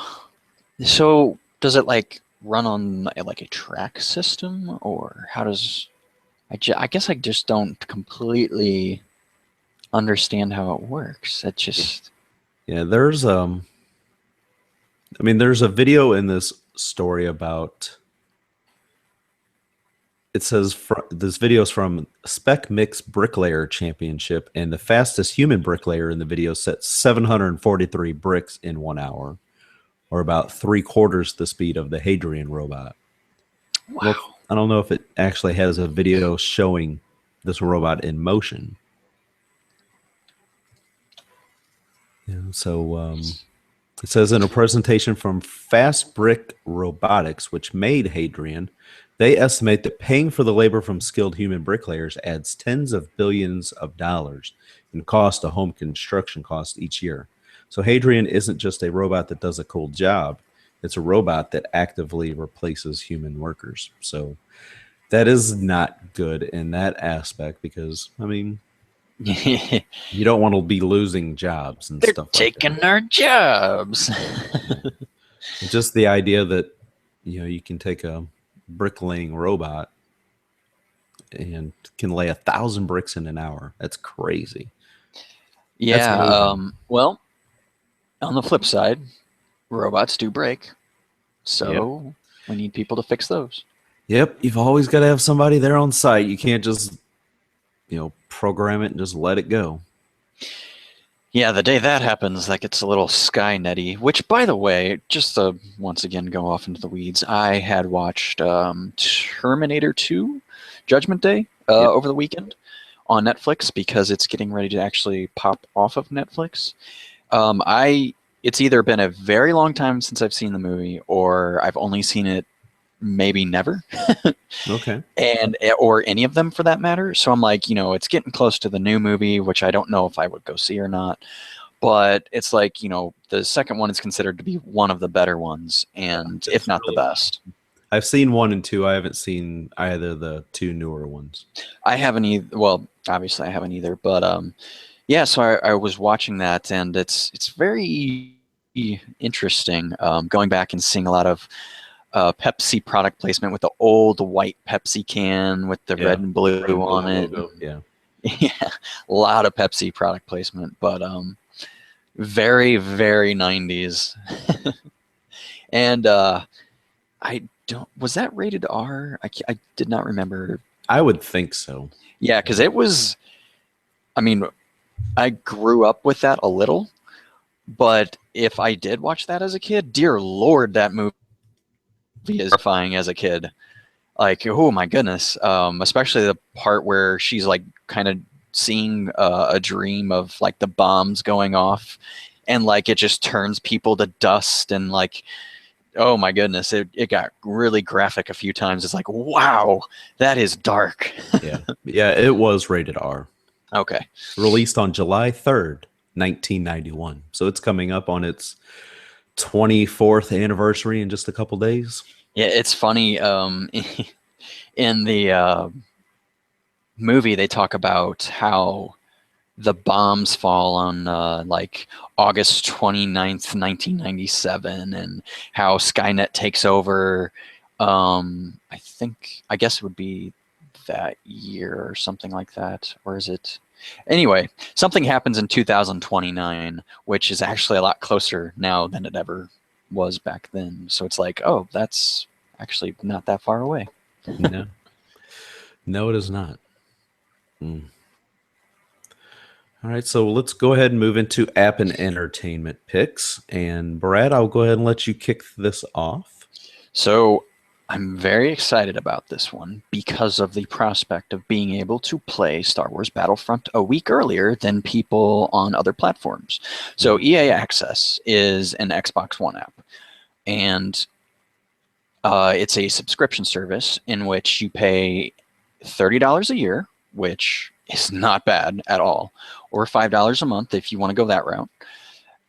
So does it like run on like a track system, or how does I guess I just don't completely understand how it works. It just Yeah, there's there's a video in this story about. It says this video is from Spec Mix Bricklayer Championship, and the fastest human bricklayer in the video set 743 bricks in 1 hour, or about 3/4 the speed of the Hadrian robot. wow. Well, I don't know if it actually has a video showing this robot in motion. Yeah, so it says in a presentation from Fast Brick Robotics, which made Hadrian, they estimate that paying for the labor from skilled human bricklayers adds tens of billions of dollars in cost to home construction costs each year. So Hadrian isn't just a robot that does a cool job. It's a robot that actively replaces human workers. So that is not good in that aspect because, you don't want to be losing jobs and They're stuff like taking that. our jobs. Just the idea that, you can take a bricklaying robot and can lay 1,000 bricks in an hour. That's crazy. Yeah. Well, on the flip side, robots do break, so we need people to fix those. Yep. You've always got to have somebody there on site. You can't just, program it and just let it go. Yeah, the day that happens, that gets a little Skynetty, which, by the way, just to once again go off into the weeds, I had watched Terminator 2 Judgment Day over the weekend on Netflix because it's getting ready to actually pop off of Netflix. It's either been a very long time since I've seen the movie, or I've only seen it maybe never. Okay. Or any of them for that matter. So I'm like, it's getting close to the new movie, which I don't know if I would go see or not. But it's like, the second one is considered to be one of the better ones, and if not the best. I've seen 1 and 2. I haven't seen either the 2 newer ones. I haven't either. Well, obviously I haven't either. But yeah, so I was watching that, and it's very interesting going back and seeing a lot of Pepsi product placement with the old white Pepsi can with the red and blue on it. Yeah. Yeah, a lot of Pepsi product placement, but very, very 90s. And was that rated R? I did not remember. I would think so. Yeah, because it was, I grew up with that a little, But if I did watch that as a kid, dear Lord, that movie is terrifying as a kid. Like, oh my goodness. Especially the part where she's like kind of seeing a dream of like the bombs going off, and like it just turns people to dust, and like, oh my goodness, it got really graphic a few times. It's like, wow, that is dark. Yeah. Yeah, it was rated R. Okay. Released on July 3rd, 1991. So it's coming up on its 24th anniversary in just a couple days. Yeah, it's funny. In the movie, they talk about how the bombs fall on like August 29th, 1997, and how Skynet takes over. I guess it would be that year or something like that. Or is it? Anyway, something happens in 2029, which is actually a lot closer now than it ever was back then. So it's like, oh, that's actually not that far away. No. No, it is not. Mm. All right, so let's go ahead and move into app and entertainment picks. And Brad, I'll go ahead and let you kick this off. So I'm very excited about this one because of the prospect of being able to play Star Wars Battlefront a week earlier than people on other platforms. So EA Access is an Xbox One app, and it's a subscription service in which you pay $30 a year, which is not bad at all, or $5 a month if you want to go that route.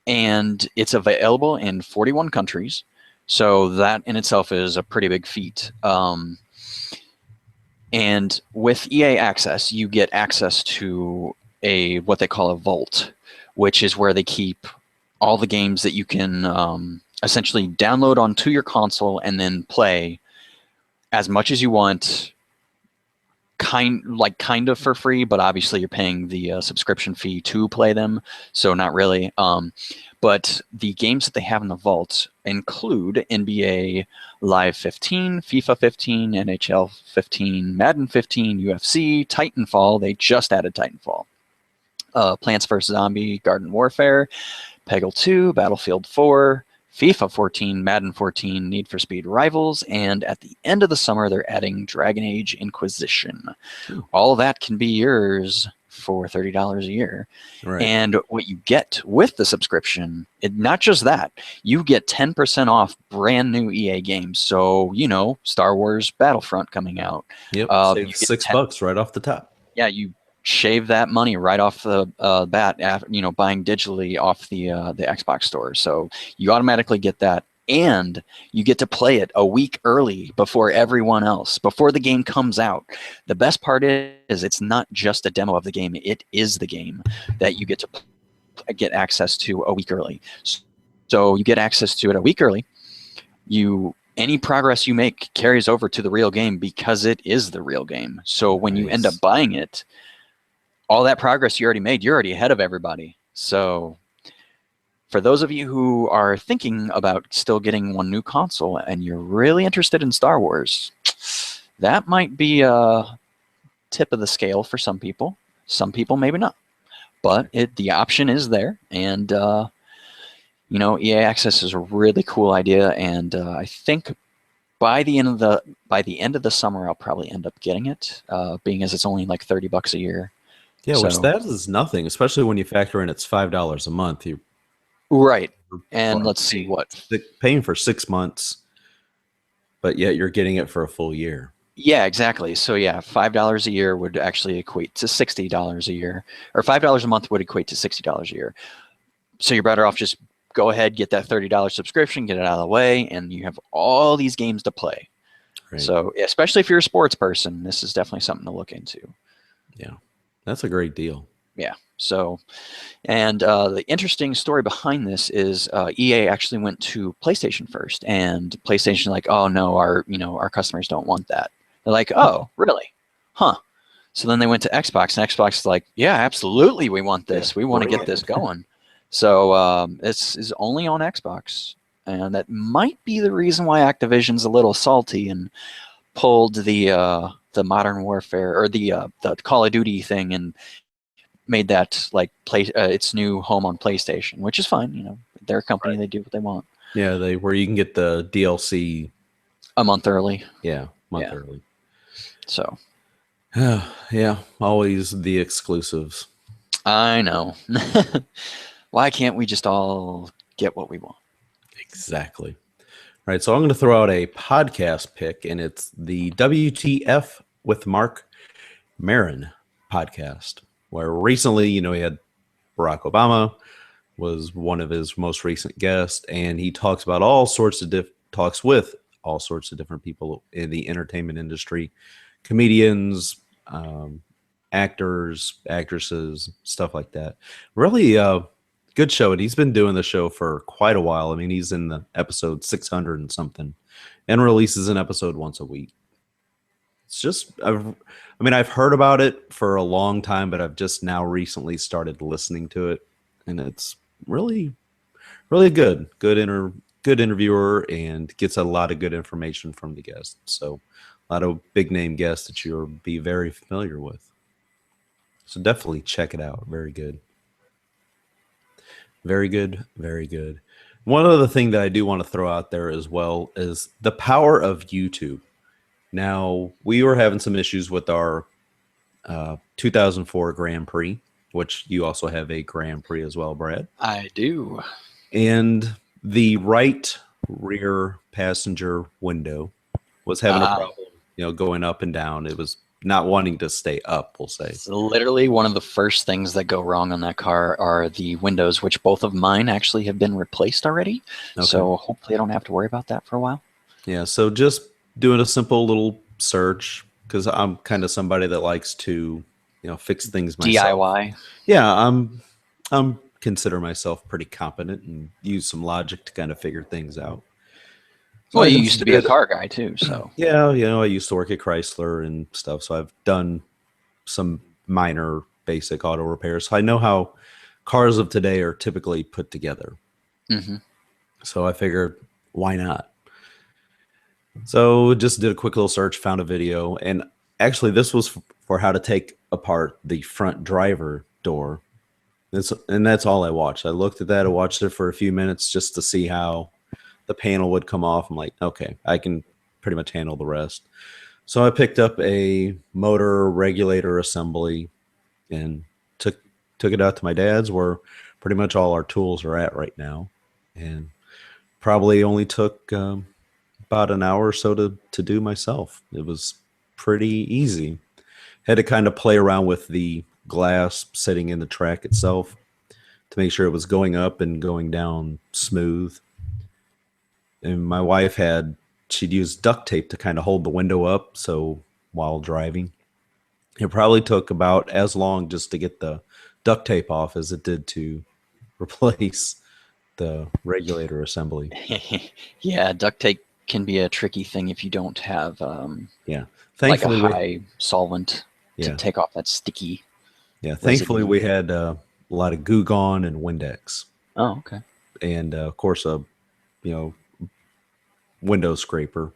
And it's available in 41 countries. So that in itself is a pretty big feat. And with EA Access, you get access to what they call a vault, which is where they keep all the games that you can essentially download onto your console and then play as much as you want, kind of for free, but obviously you're paying the subscription fee to play them, so not really. But the games that they have in the vault include NBA Live 15, FIFA 15, NHL 15, Madden 15, UFC, Titanfall. They just added Titanfall. Plants vs. Zombie, Garden Warfare, Peggle 2, Battlefield 4, FIFA 14, Madden 14, Need for Speed Rivals, and at the end of the summer, they're adding Dragon Age Inquisition. All that can be yours for $30 a year. Right. And what you get with the subscription, not just that, you get 10% off brand new EA games. So, Star Wars Battlefront coming out. Yep, save $6 right off the top. Yeah, you shave that money right off the bat, buying digitally off the Xbox store. So you automatically get that, and you get to play it a week early before everyone else, before the game comes out. The best part is it's not just a demo of the game; it is the game that you get to get access to a week early. So you get access to it a week early. Any progress you make carries over to the real game because it is the real game. So when you end up buying it, all that progress you already made, you're already ahead of everybody. So for those of you who are thinking about still getting one new console and you're really interested in Star Wars, that might be a tip of the scale for some people. Some people maybe not. But the option is there. And, EA Access is a really cool idea. And I think by the end of the summer, I'll probably end up getting it, being as it's only like $30 a year. Yeah, which that is nothing, especially when you factor in it's $5 a month. Right. And let's see paying for 6 months, but yet you're getting it for a full year. Yeah, exactly. So yeah, $5 a year would actually equate to $60 a year, or $5 a month would equate to $60 a year. So you're better off just go ahead, get that $30 subscription, get it out of the way, and you have all these games to play. Right. So especially if you're a sports person, this is definitely something to look into. Yeah. That's a great deal. Yeah. So, and the interesting story behind this is EA actually went to PlayStation first, and PlayStation like, oh no, our customers don't want that. They're like, oh really? Huh. So then they went to Xbox, and Xbox is like, yeah, absolutely, we want this. Yeah, we want to get this going. So this is only on Xbox, and that might be the reason why Activision's a little salty and pulled the Modern Warfare or the Call of Duty thing and made that like its new home on PlayStation, which is fine. You know, they're a company; Right. they do what they want. Yeah, where you can get the DLC. A month early. Yeah, month Yeah. early. So Yeah, always the exclusives. I know. Why can't we just all get what we want? Exactly. All right, so I'm going to throw out a podcast pick, and it's the WTF with Mark Maron podcast, where recently, he had Barack Obama was one of his most recent guests, and he talks about all sorts of talks with all sorts of different people in the entertainment industry, comedians, actors, actresses, stuff like that. Really good show, and he's been doing the show for quite a while. I mean, he's in the episode 600 and something, and releases an episode once a week. It's just, I've heard about it for a long time, but I've just now recently started listening to it, and it's really, really good. Good interviewer, and gets a lot of good information from the guests. So, a lot of big name guests that you'll be very familiar with. So definitely check it out. Very good. Very good. Very good. One other thing that I do want to throw out there as well is the power of YouTube. Now, we were having some issues with our 2004 Grand Prix, which you also have a Grand Prix as well, Brad. I do. And the right rear passenger window was having a problem, going up and down. It was not wanting to stay up, we'll say. So literally one of the first things that go wrong on that car are the windows, which both of mine actually have been replaced already. Okay. So hopefully I don't have to worry about that for a while. Yeah, so just doing a simple little search, because I'm kind of somebody that likes to, fix things myself. DIY. Yeah, I'm consider myself pretty competent and use some logic to kind of figure things out. So well, you used to be a car guy too, so. Yeah, I used to work at Chrysler and stuff, so I've done some minor basic auto repairs. So I know how cars of today are typically put together. Mm-hmm. So I figured, why not? So just did a quick little search, found a video, and actually this was for how to take apart the front driver door. And that's all I watched. I looked at that, I watched it for a few minutes just to see how the panel would come off. I'm like, okay, I can pretty much handle the rest. So I picked up a motor regulator assembly and took it out to my dad's, where pretty much all our tools are at right now. And probably only took about an hour or so to do myself. It was pretty easy. Had to kind of play around with the glass sitting in the track itself to make sure it was going up and going down smooth. And my wife she'd use duct tape to kind of hold the window up, so while driving. It probably took about as long just to get the duct tape off as it did to replace the regulator assembly. Yeah, duct tape can be a tricky thing if you don't have thankfully, like a high solvent to take off that sticky. Yeah, thankfully we had a lot of Goo Gone and Windex. Oh, okay. And of course a window scraper.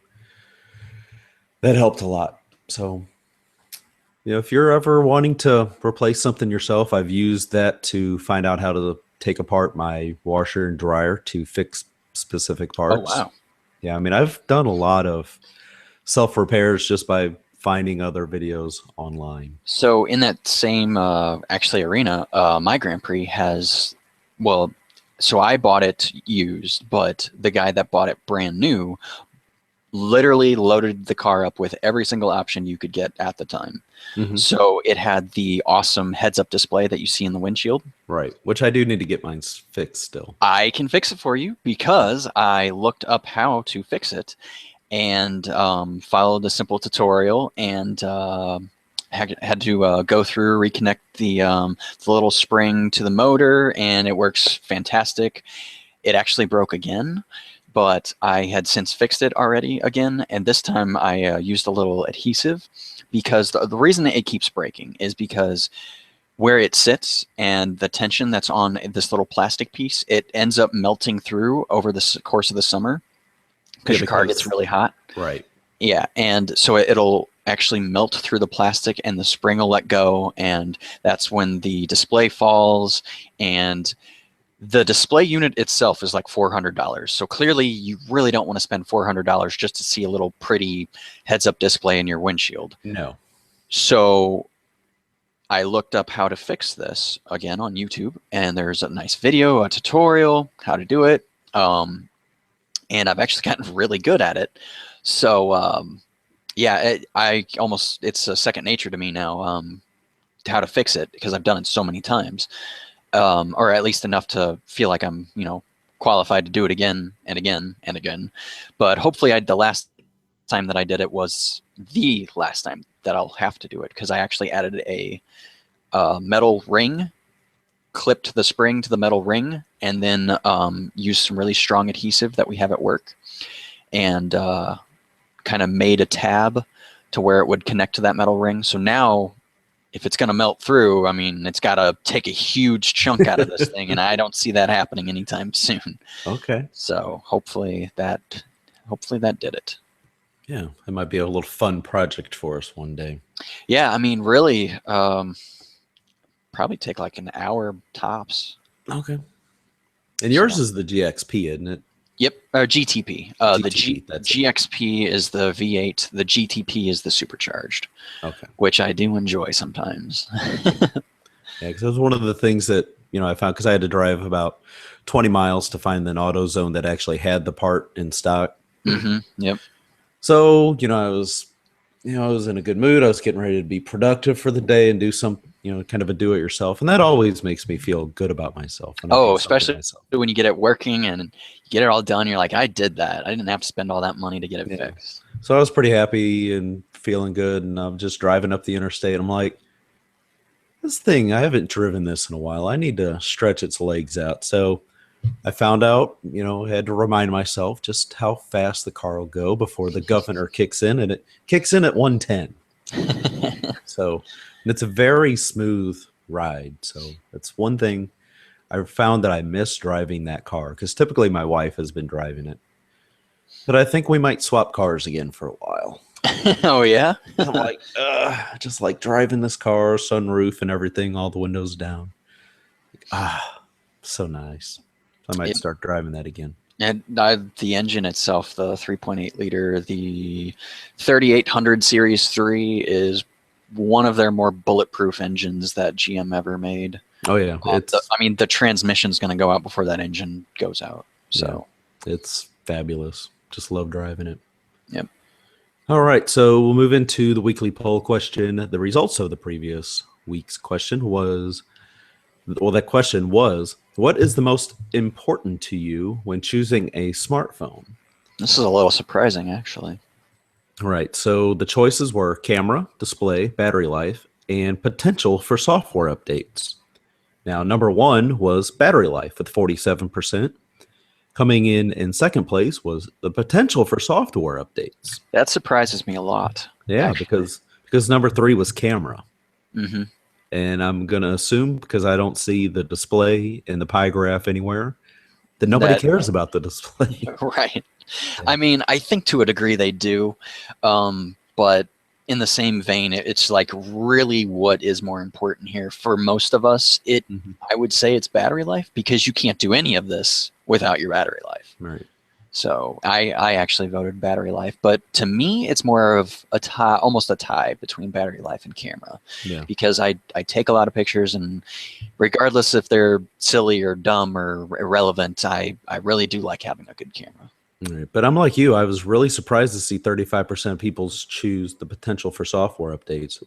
That helped a lot. So if you're ever wanting to replace something yourself, I've used that to find out how to take apart my washer and dryer to fix specific parts. Oh, wow. Yeah, I've done a lot of self-repairs just by finding other videos online. So in that same arena, my Grand Prix has, so I bought it used, but the guy that bought it brand new literally loaded the car up with every single option you could get at the time. Mm-hmm. So it had the awesome heads-up display that you see in the windshield. Right, which I do need to get mine fixed still. I can fix it for you because I looked up how to fix it and followed a simple tutorial and had to go through, reconnect the little spring to the motor, and it works fantastic. It actually broke again, but I had since fixed it already again, and this time I used a little adhesive, because the reason it keeps breaking is because where it sits and the tension that's on this little plastic piece, it ends up melting through over the course of the summer because your car gets really hot. Right. Yeah, and so it'll actually melt through the plastic and the spring will let go, and that's when the display falls. And the display unit itself is like $400. So clearly you really don't want to spend $400 just to see a little pretty heads-up display in your windshield. No. So I looked up how to fix this again on YouTube, and there's a nice video, a tutorial, how to do it. And I've actually gotten really good at it. So yeah, it's a second nature to me now, how to fix it, because I've done it so many times. Or at least enough to feel like I'm, qualified to do it again and again and again. But hopefully the last time that I did it was the last time that I'll have to do it, because I actually added a metal ring, clipped the spring to the metal ring, and then used some really strong adhesive that we have at work, and kind of made a tab to where it would connect to that metal ring. So now if it's going to melt through, I mean, it's got to take a huge chunk out of this thing, and I don't see that happening anytime soon. Okay. So hopefully that did it. Yeah, it might be a little fun project for us one day. Yeah, I mean, really, probably take like an hour tops. Okay. And yours is the GXP, isn't it? Yep, GTP. The GXP is the V8. The GTP is the supercharged. Okay. Which I do enjoy sometimes. Yeah, because that was one of the things that I found, because I had to drive about 20 miles to find an AutoZone that actually had the part in stock. Mm-hmm. Yep. So I was in a good mood. I was getting ready to be productive for the day and do some kind of a do-it-yourself, and that always makes me feel good about myself. Especially when you get it working and you get it all done. You're like, I did that. I didn't have to spend all that money to get it fixed. So I was pretty happy and feeling good, and I'm just driving up the interstate. I'm like, this thing, I haven't driven this in a while. I need to stretch its legs out. So I found out, had to remind myself just how fast the car will go before the governor kicks in, and it kicks in at 110. So it's a very smooth ride. So that's one thing I found that I miss driving that car, because typically my wife has been driving it. But I think we might swap cars again for a while. Oh, yeah? I'm like, just like driving this car, sunroof and everything, all the windows down. So nice. I might start driving that again. And the engine itself, the 3.8 liter, the 3800 Series 3 is one of their more bulletproof engines that GM ever made. Oh, yeah. The transmission's going to go out before that engine goes out. So it's fabulous. Just love driving it. Yep. All right. So we'll move into the weekly poll question. The results of the previous week's question was, that question was, what is the most important to you when choosing a smartphone? This is a little surprising, actually. Right. So the choices were camera, display, battery life, and potential for software updates. Now, number one was battery life with 47%. Coming in second place was the potential for software updates. That surprises me a lot. Yeah, because number three was camera. Mm-hmm. And I'm going to assume, because I don't see the display in the pie graph anywhere, that nobody cares about the display. Right. Yeah. I mean, I think to a degree they do. But in the same vein, it's like really what is more important here. For most of us, I would say it's battery life, because you can't do any of this without your battery life. Right. So I actually voted battery life, but to me, it's more of a tie, almost a tie between battery life and camera, because I take a lot of pictures, and regardless if they're silly or dumb or irrelevant, I really do like having a good camera. Right. But I'm like you. I was really surprised to see 35% of people choose the potential for software updates,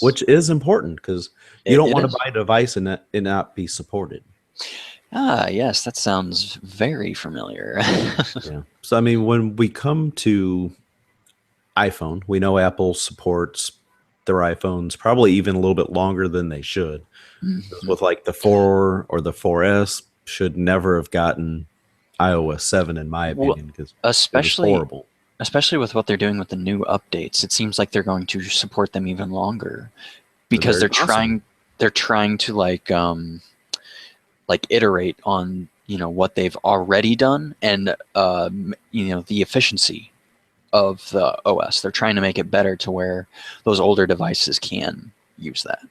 which is important, because you don't want to buy a device and it not be supported. Ah, yes, that sounds very familiar. Yeah. So, I mean, when we come to iPhone, we know Apple supports their iPhones probably even a little bit longer than they should. Mm-hmm. With like the 4 or the 4S should never have gotten iOS 7, in my opinion, because especially it was horrible. Especially with what they're doing with the new updates, it seems like they're going to support them even longer, because they're trying to like iterate on what they've already done, and the efficiency of the OS. They're trying to make it better to where those older devices can use that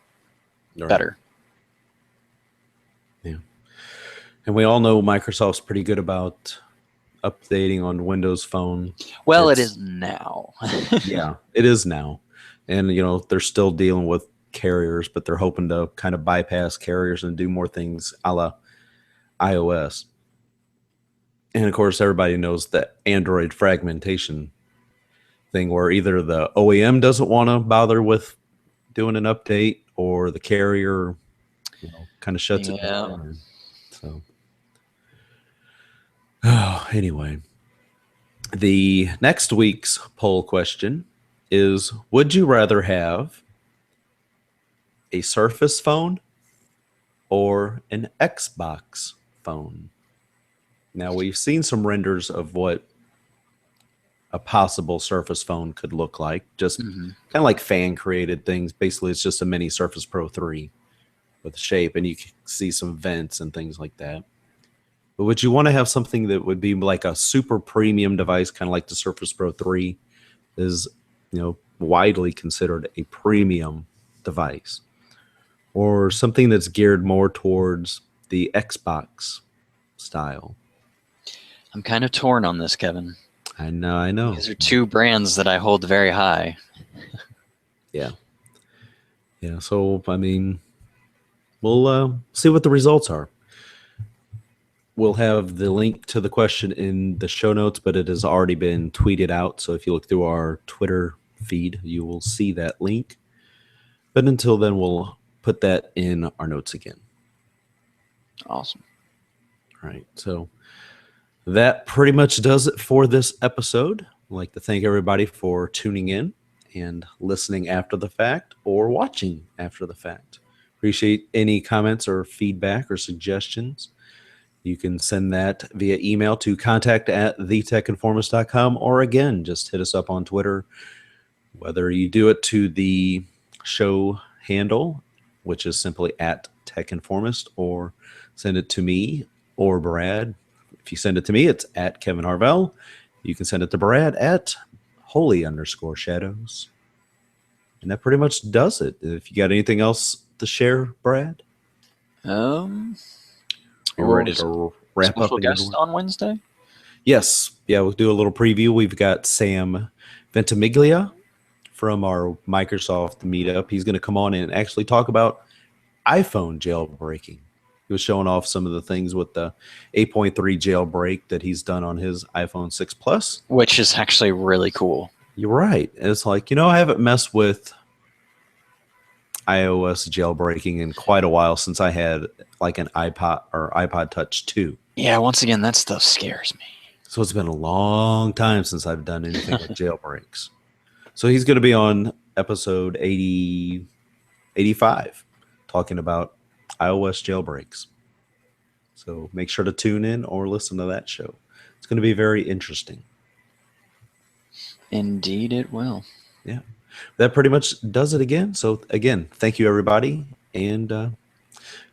better. Yeah. And we all know Microsoft's pretty good about updating on Windows Phone. Well, it is now. Yeah, it is now. And, you know, they're still dealing with carriers, but they're hoping to kind of bypass carriers and do more things a la iOS. And, of course, everybody knows that Android fragmentation thing where either the OEM doesn't want to bother with doing an update or the carrier, you know, kind of shuts it down. So, anyway, the next week's poll question is, would you rather have a Surface phone or an Xbox phone? Now, we've seen some renders of what a possible Surface phone could look like, just kind of like fan created things. Basically, it's just a mini Surface Pro 3 with shape, and you can see some vents and things like that. But would you want to have something that would be like a super premium device, kind of like the Surface Pro 3 is, you know, widely considered a premium device, or something that's geared more towards the Xbox style? I'm kind of torn on this, Kevin. I know. These are two brands that I hold very high. Yeah. So, I mean, we'll see what the results are. We'll have the link to the question in the show notes, but it has already been tweeted out. So if you look through our Twitter feed, you will see that link. But until then, we'll put that in our notes again. Awesome. All right. So that pretty much does it for this episode. I'd like to thank everybody for tuning in and listening after the fact or watching after the fact. Appreciate any comments or feedback or suggestions. You can send that via email to contact@thetechinformist.com, or again, just hit us up on Twitter. Whether you do it to the show handle, which is simply @techinformist, or send it to me or Brad. If you send it to me, it's @Kevin Harvell. You can send it to Brad @holy_shadows. And that pretty much does it. If you got anything else to share, Brad? You're ready to wrap up? Special guest on Wednesday? Yes. Yeah, we'll do a little preview. We've got Sam Ventimiglia from our Microsoft meetup. He's going to come on and actually talk about iPhone jailbreaking. He was showing off some of the things with the 8.3 jailbreak that he's done on his iPhone 6 Plus. Which is actually really cool. You're right. It's like, I haven't messed with iOS jailbreaking in quite a while since I had like an iPod or iPod Touch 2. Yeah, once again, that stuff scares me. So it's been a long time since I've done anything with jailbreaks. So he's going to be on episode 85 talking about iOS jailbreaks. So make sure to tune in or listen to that show. It's going to be very interesting. Indeed it will. Yeah. That pretty much does it again. So again, thank you everybody. And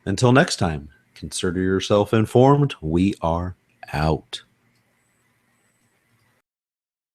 until next time, consider yourself informed. We are out.